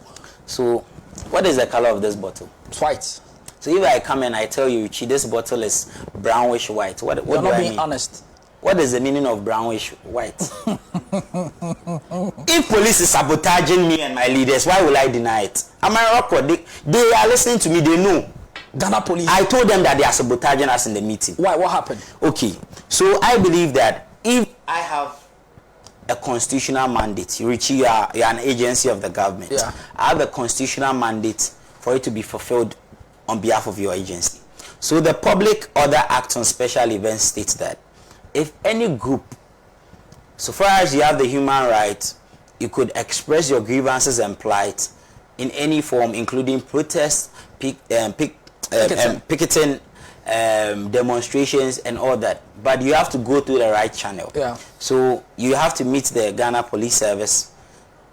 C: So, what is the color of this bottle?
A: It's white.
C: So if I come and I tell you, Richie, this bottle is brownish white, what do I mean?
A: You're not being honest.
C: What is the meaning of brownish white? If police is sabotaging me and my leaders, why will I deny it? Am I record? They are listening to me, they know.
A: Ghana police.
C: I told them that they are sabotaging us in the meeting.
A: Why? What happened?
C: Okay. So I believe that if I have a constitutional mandate, Richie, you are an agency of the government.
A: Yeah.
C: I have a constitutional mandate for it to be fulfilled on behalf of your agency. So the Public Order Act on Special Events states that if any group, so far as you have the human right, you could express your grievances and plight in any form, including protests, picketing, demonstrations and all that, but you have to go through the right channel.
A: Yeah.
C: So you have to meet the Ghana Police Service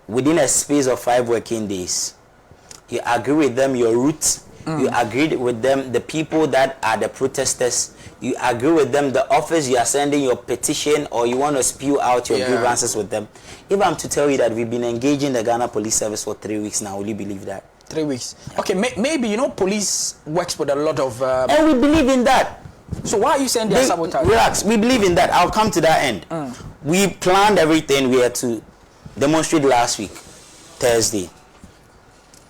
C: within a space of 5 working days. You agree with them your route, You agreed with them, the people that are the protesters. You agree with them, the office you are sending your petition or you want to spew out your grievances with them. If I'm to tell you that we've been engaging the Ghana Police Service for 3 weeks now, will you believe that?
A: 3 weeks. Yeah. Okay, maybe, you know, police works with a lot of...
C: and we believe in that.
A: So why are you saying they are sabotaging?
C: Relax, we believe in that. I'll come to that end. We planned everything. We had to demonstrate last week, Thursday.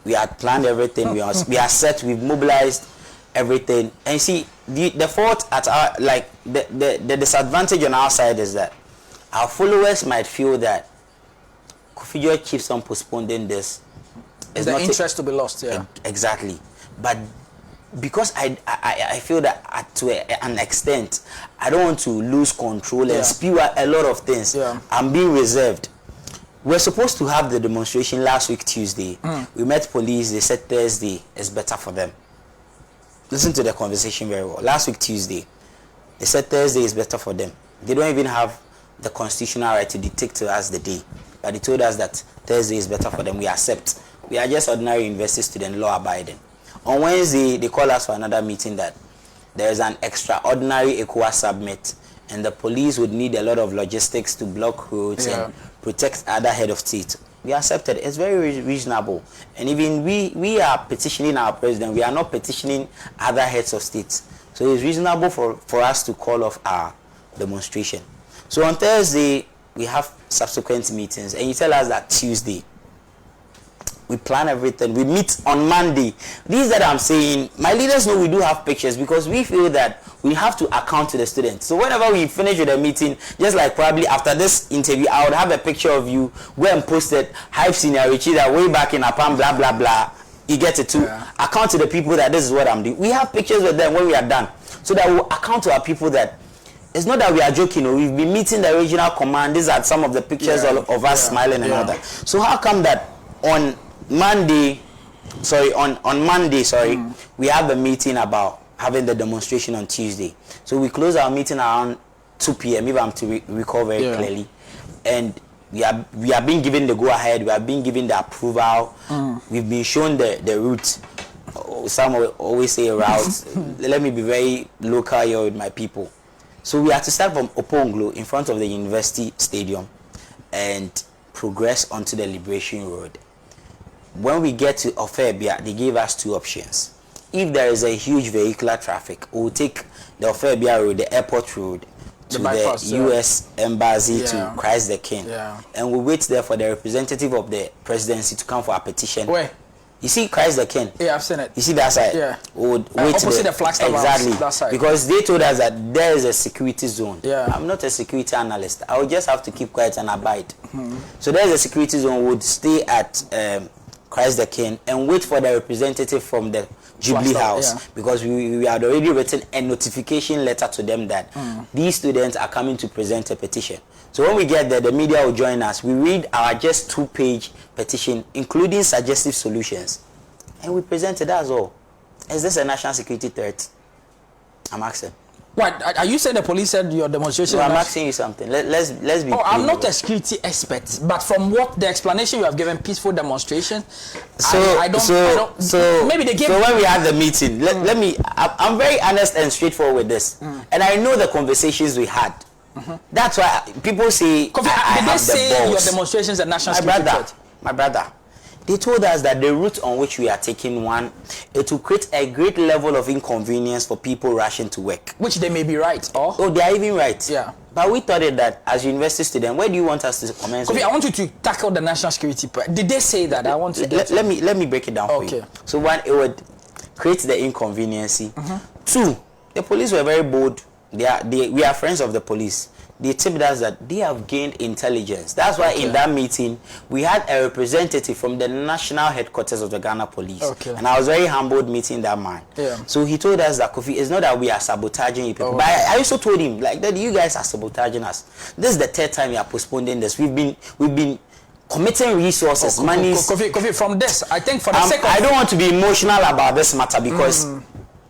C: We had planned everything. We are set. We've mobilized everything. And see, the fault at our, like, the disadvantage on our side is that our followers might feel that Kofi Joy keeps on postponing this.
A: Is the interest to be lost? Yeah,
C: exactly. But because I feel that to an extent, I don't want to lose control and spew out a lot of things. Yeah. I'm being reserved. We're supposed to have the demonstration last week, Tuesday. We met police. They said Thursday is better for them. Listen to the conversation very well. Last week, Tuesday, they said Thursday is better for them. They don't even have the constitutional right to dictate to us the day. But they told us that Thursday is better for them. We accept. We are just ordinary university students, law abiding. On Wednesday, they call us for another meeting that there is an extraordinary ECOWAS summit and the police would need a lot of logistics to block roads and protect other head of state. We accepted. It's very reasonable. And even we are petitioning our president. We are not petitioning other heads of states. So it's reasonable for us to call off our demonstration. So on Thursday, we have subsequent meetings. And you tell us that Tuesday, we plan everything. We meet on Monday. These that I'm saying, my leaders know we do have pictures because we feel that we have to account to the students. So whenever we finish with a meeting, just like probably after this interview, I would have a picture of you where and posted Hype Senior Richie that way back in Apam, blah, blah, blah. You get it to account to the people that this is what I'm doing. We have pictures with them when we are done. So that we'll account to our people that it's not that we are joking. We've been meeting the regional command. These are some of the pictures of us smiling and all that. So how come that on Monday, we have a meeting about having the demonstration on Tuesday. So we close our meeting around 2 p.m. if I'm to recall very clearly. And we are being given the go-ahead. We are being given the approval. We've been shown the route. Some always say route. Let me be very local here with my people. So we have to start from Oponglo in front of the university stadium and progress onto the Liberation Road. When we get to Ofebia, they gave us two options. If there is a huge vehicular traffic, we'll take the Ofebia Road, the airport road, to the U.S. Embassy to Christ the King. And we'll wait there for the representative of the presidency to come for a petition.
A: Where?
C: You see Christ the King?
A: Yeah, I've seen it.
C: You see that side?
A: Yeah.
C: We would wait
A: opposite the Flagstaff
C: exactly.
A: House, that side.
C: Because they told us that there is a security zone.
A: Yeah.
C: I'm not a security analyst. I will just have to keep quiet and abide. So there is a security zone. We would stay at Christ the King and wait for the representative from the Jubilee House because we had already written a notification letter to them that these students are coming to present a petition. So when we get there, the media will join us. We read our just 2-page petition, including suggestive solutions, and we present it as all. Is this a national security threat? I'm asking.
A: What are you saying? The police said your demonstration?
C: No, I'm asking you something. Let's be.
A: Oh, I'm not a security expert, but from what the explanation you have given, peaceful demonstration. I don't. Maybe they gave.
C: So when we had the meeting, let me. I'm very honest and straightforward with this, and I know the conversations we had. That's why people say.
A: Did they say your demonstrations are national security threat?
C: My brother. They told us that the route on which we are taking it will create a great level of inconvenience for people rushing to work.
A: Which they may be right, or?
C: Oh, they are even right.
A: Yeah.
C: But we thought that as university students, where do you want us to commence?
A: Kofi, I want you to tackle the national security part. Did they say that? I want to get
C: let me break it down for you. So one, it would create the inconvenience. Two, the police were very bold. We are friends of the police. They tipped us that they have gained intelligence. That's why in that meeting, we had a representative from the national headquarters of the Ghana Police. And I was very humbled meeting that man. So he told us that, Kofi, it's not that we are sabotaging you people. But I also told him, like, that you guys are sabotaging us. This is the third time we are postponing this. We've been committing resources, money.
A: Kofi, from this, I think for the sake of...
C: I don't want to be emotional about this matter because...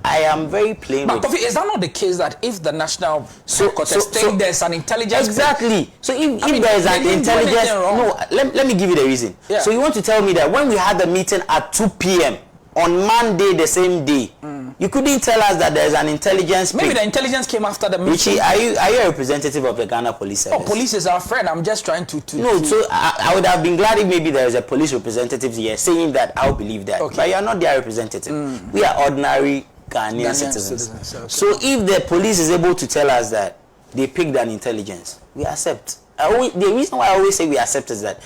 C: I am very plain.
A: But Kofi, is that not the case that if the national headquarters think there's an intelligence...
C: Exactly. So if there is an intelligence... No, let me give you the reason. So you want to tell me that when we had the meeting at 2 p.m., on Monday the same day. You couldn't tell us that there's an intelligence.
A: Maybe the intelligence came after the meeting.
C: Richie, are you a representative of the Ghana Police Service?
A: Oh, police is our friend. I'm just trying to.
C: No, so I would have been glad if maybe there is a police representative here saying that. I'll believe that. Okay. But you are not their representative. We are ordinary Ghanaian citizens. Okay. So if the police is able to tell us that they picked an intelligence, we accept. The reason why I always say we accept is that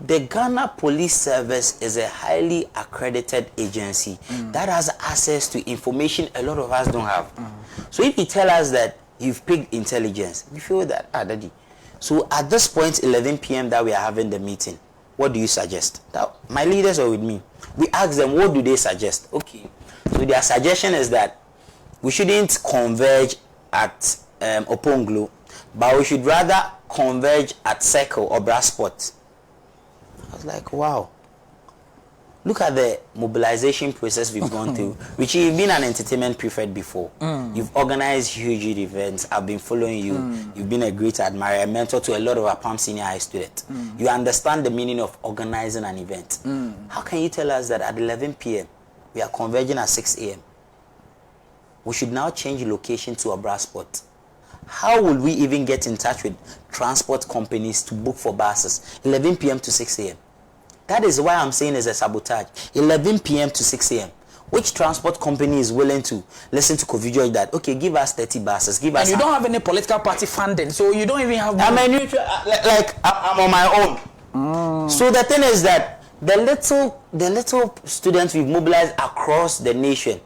C: the Ghana Police Service is a highly accredited agency that has access to information a lot of us don't have. So if you tell us that you've picked intelligence, we feel that, daddy. So at this point, 11 p.m. that we are having the meeting, what do you suggest? Now, my leaders are with me. We ask them, what do they suggest? Okay. So their suggestion is that we shouldn't converge at Oponglo, but we should rather converge at Circle or Brassport. I was like, wow. Look at the mobilization process we've gone through. Richie, you've been an entertainment prefect before. You've organized huge events. I've been following you. You've been a great admirer, a mentor to a lot of our Palm Senior High students. You understand the meaning of organizing an event. How can you tell us that at 11 p.m. we are converging at 6 a.m.? We should now change location to a Brassport. How will we even get in touch with transport companies to book for buses 11 p.m. to 6 a.m.? That is why I'm saying it's a sabotage. 11 p.m. to 6 a.m. Which transport company is willing to listen to Kofi George that, okay, give us 30 buses, give us...
A: And you don't have any political party funding, so you don't even have...
C: I'm a neutral, I'm on my own. So the thing is that the little students we've mobilized across the nation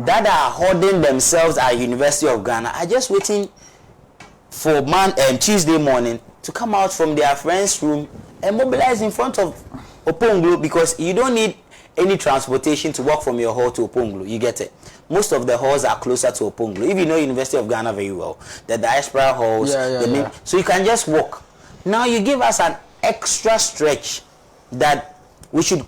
C: that are holding themselves at University of Ghana are just waiting for Tuesday morning to come out from their friend's room and mobilize in front of Oponglo, because you don't need any transportation to walk from your hall to Oponglo. You get it? Most of the halls are closer to Oponglo. If you know University of Ghana very well, the diaspora halls, so you can just walk. Now you give us an extra stretch that we should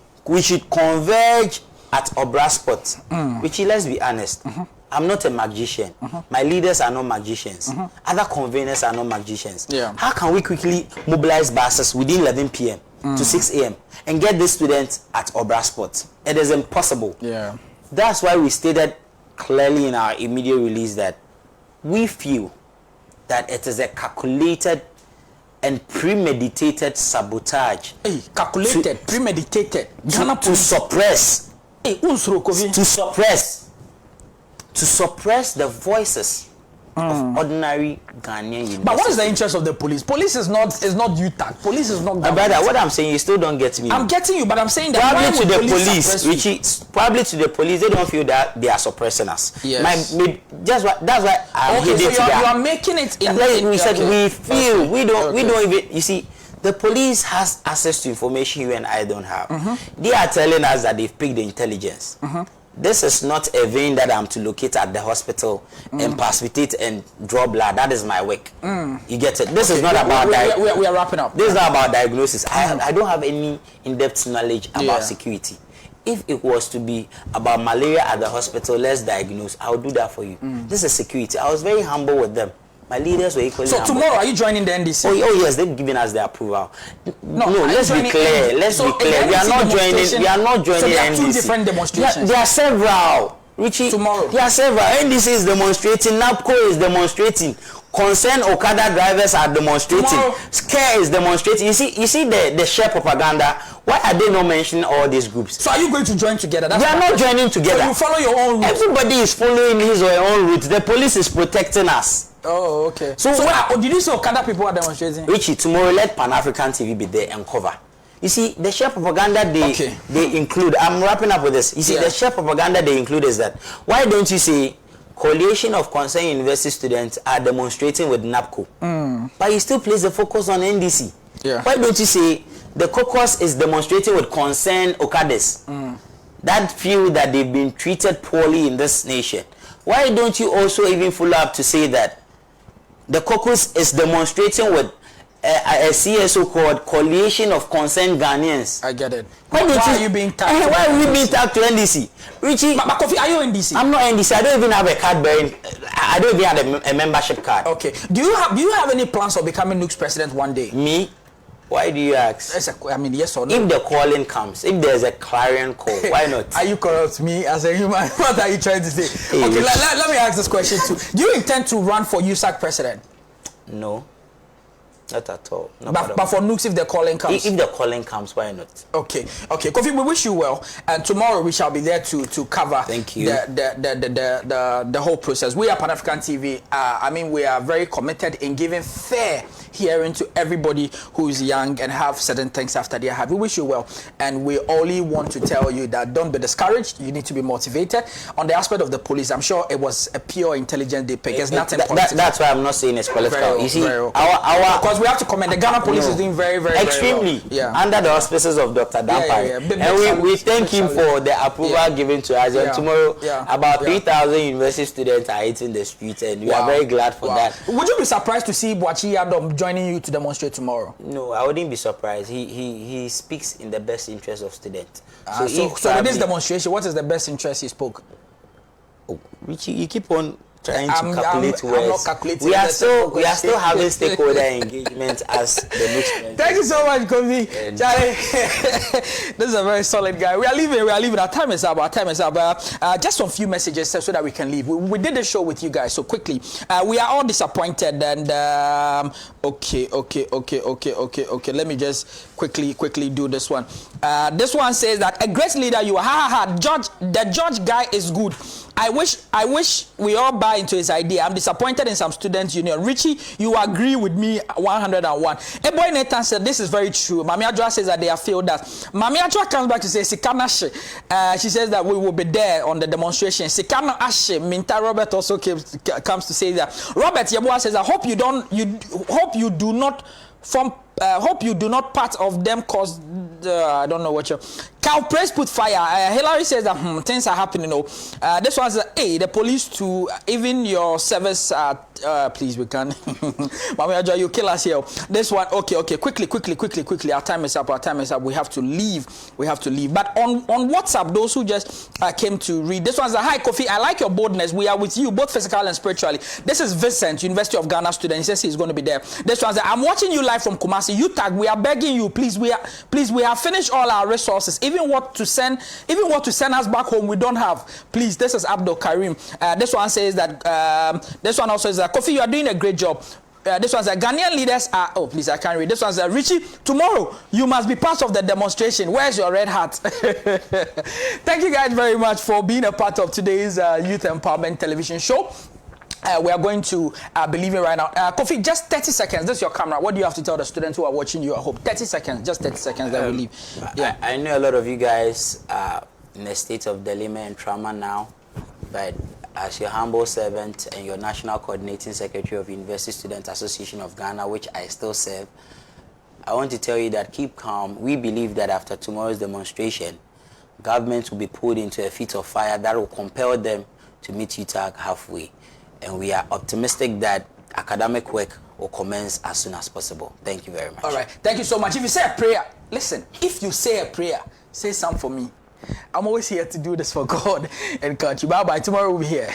C: converge at Obrasport, which, let's be honest, I'm not a magician. My leaders are not magicians. Other conveners are not magicians. How can we quickly mobilize buses within 11 p.m. to 6 a.m. and get the students at Obrasport? It is impossible. That's why we stated clearly in our immediate release that we feel that it is a calculated and premeditated sabotage.
A: Calculated, premeditated.
C: To suppress. To suppress the voices of ordinary Ghanaian.
A: But what is the interest of the police? Police is not Utag. Police is not government.
C: Brother, what I'm saying, you still don't get me.
A: I'm getting you, but I'm saying that
C: probably to the police, probably to the police, they don't feel that they are suppressing us.
A: Yes.
C: That's why I'm
A: okay, so you are making it in.
C: We said we feel we don't even. You see, the police has access to information you and I don't have. They are telling us that they've picked the intelligence. This is not a vein that I'm to locate at the hospital and precipitate and draw blood. That is my work. You get it? This is not about
A: we are wrapping up.
C: This is not about diagnosis. I don't have any in-depth knowledge about security. If it was to be about malaria at the hospital, let's diagnose. I'll do that for you. This is security. I was very humble with them. My leaders were equally humble.
A: So tomorrow, are you joining the NDC?
C: Oh yes, they've given us the approval. No, let's be clear. Let's be clear. We are not joining. We are not joining
A: so there are
C: NDC.
A: Two different demonstrations.
C: There are several. Richie,
A: tomorrow.
C: There are several. NDC is demonstrating. NAPCO is demonstrating. Concerned Okada drivers are demonstrating. Scare is demonstrating. You see the share propaganda. Why are they not mentioning all these groups?
A: So are you going to join together?
C: We are not joining together.
A: So you follow your own route.
C: Everybody is following his or her own route. The police is protecting us.
A: Oh, okay. So did you say Okada people are demonstrating?
C: Richie, tomorrow let Pan-African TV be there and cover. You see, the share propaganda they include. I'm wrapping up with this. You see, the share propaganda they include is that why don't you say coalition of concerned university students are demonstrating with NAPCO, but you still place the focus on NDC? Why don't you say the caucus is demonstrating with concerned Okadas that feel that they've been treated poorly in this nation? Why don't you also even follow up to say that the caucus is demonstrating with a CSO called Coalition of Concerned Ghanaians?
A: I get it.
C: Why
A: are you being tagged?
C: Why are we being tagged to NDC? Richie,
A: but Kofi, are you NDC?
C: I'm not NDC. I don't even have a card bearing. I don't even have a membership card.
A: Okay. Do you have any plans of becoming Nuke's president one day?
C: Me? Why do you ask?
A: I mean, yes or no?
C: If the calling comes, if there's a clarion call, why not?
A: Are you corrupt me as a human? What are you trying to say? Okay, let me ask this question too. Do you intend to run for Utag president?
C: No. Not at all.
A: But for Nooks, if the calling comes?
C: If the calling comes, why not?
A: Okay. Kofi, we wish you well. And tomorrow we shall be there to cover
C: Thank you.
A: the whole process. We are Pan-African TV. I mean, we are very committed in giving fair hearing to everybody who's young and have certain things after they have. We wish you well. And we only want to tell you that don't be discouraged. You need to be motivated. On the aspect of the police, I'm sure it was a pure intelligence they pick. It's nothing political.
C: That's why I'm not saying it's political.
A: Very,
C: you see,
A: because we have to comment. The Ghana police is doing very, very,
C: extremely
A: very well.
C: under the auspices of Dr. Dampare. And we thank him for the approval given to us. And tomorrow, about 3,000 university students are hitting the streets, and we are very glad for that.
A: Would you be surprised to see Boachi Yadom joining you to demonstrate tomorrow?
C: No, I wouldn't be surprised. He speaks in the best interest of students.
A: So with this demonstration, what is the best interest he spoke?
C: Oh, Richie, you keep on trying to calculate words.
A: I'm not calculating.
C: We are still having stakeholder engagement as the next president.
A: Thank you so much, Kofi. Charlie, this is a very solid guy. We are leaving. Our time is up. Just some few messages so that we can leave. We did the show with you guys, so quickly. We are all disappointed, and okay. Let me just quickly do this one. This one says that a great leader you are. The George guy is good. I wish we all buy into his idea. I'm disappointed in some students' union. Richie, you agree with me 101. A boy Nathan said this is very true. Mami Adjoa says that they have failed us. Mami Adjoa comes back to say Sikana Ashe. She says that we will be there on the demonstration. Sikana Ashe. Minta Robert also comes to say that. Robert Yeboah says I hope you do not part of them cause I don't know what you Cal Praise put fire. Hillary says that things are happening. This one's the police to even your service. Please, we can. Mami Adjoa, you kill us here. This one, okay. Quickly. Our time is up. We have to leave. But on WhatsApp, those who just came to read, this one's hi Kofi. I like your boldness. We are with you, both physically and spiritually. This is Vincent, University of Ghana student. He says he's going to be there. This one's I'm watching you live from Kumasi. Utag, we are begging you, please. We have finished all our resources. Even what to send us back home, we don't have. Please, this is Abdul Karim. This one says that. This one also is that Kofi, you are doing a great job. This one's that Ghanaian leaders are. Oh, please, I can't read. This one's that Richie. Tomorrow, you must be part of the demonstration. Where's your red hat? Thank you guys very much for being a part of today's Youth Empowerment Television show. We are going to be leaving right now. Kofi, just 30 seconds. This is your camera. What do you have to tell the students who are watching you at home? 30 seconds. Just 30 seconds that we leave. Yeah.
C: I know a lot of you guys are in a state of dilemma and trauma now, but as your humble servant and your National Coordinating Secretary of University Student Association of Ghana, which I still serve, I want to tell you that keep calm. We believe that after tomorrow's demonstration, government will be pulled into a fit of fire that will compel them to meet Utag halfway. And we are optimistic that academic work will commence as soon as possible. Thank you very much.
A: All right. Thank you so much. If you say a prayer, listen, if you say a prayer, say some for me. I'm always here to do this for God and country. Bye-bye. Tomorrow we'll be here.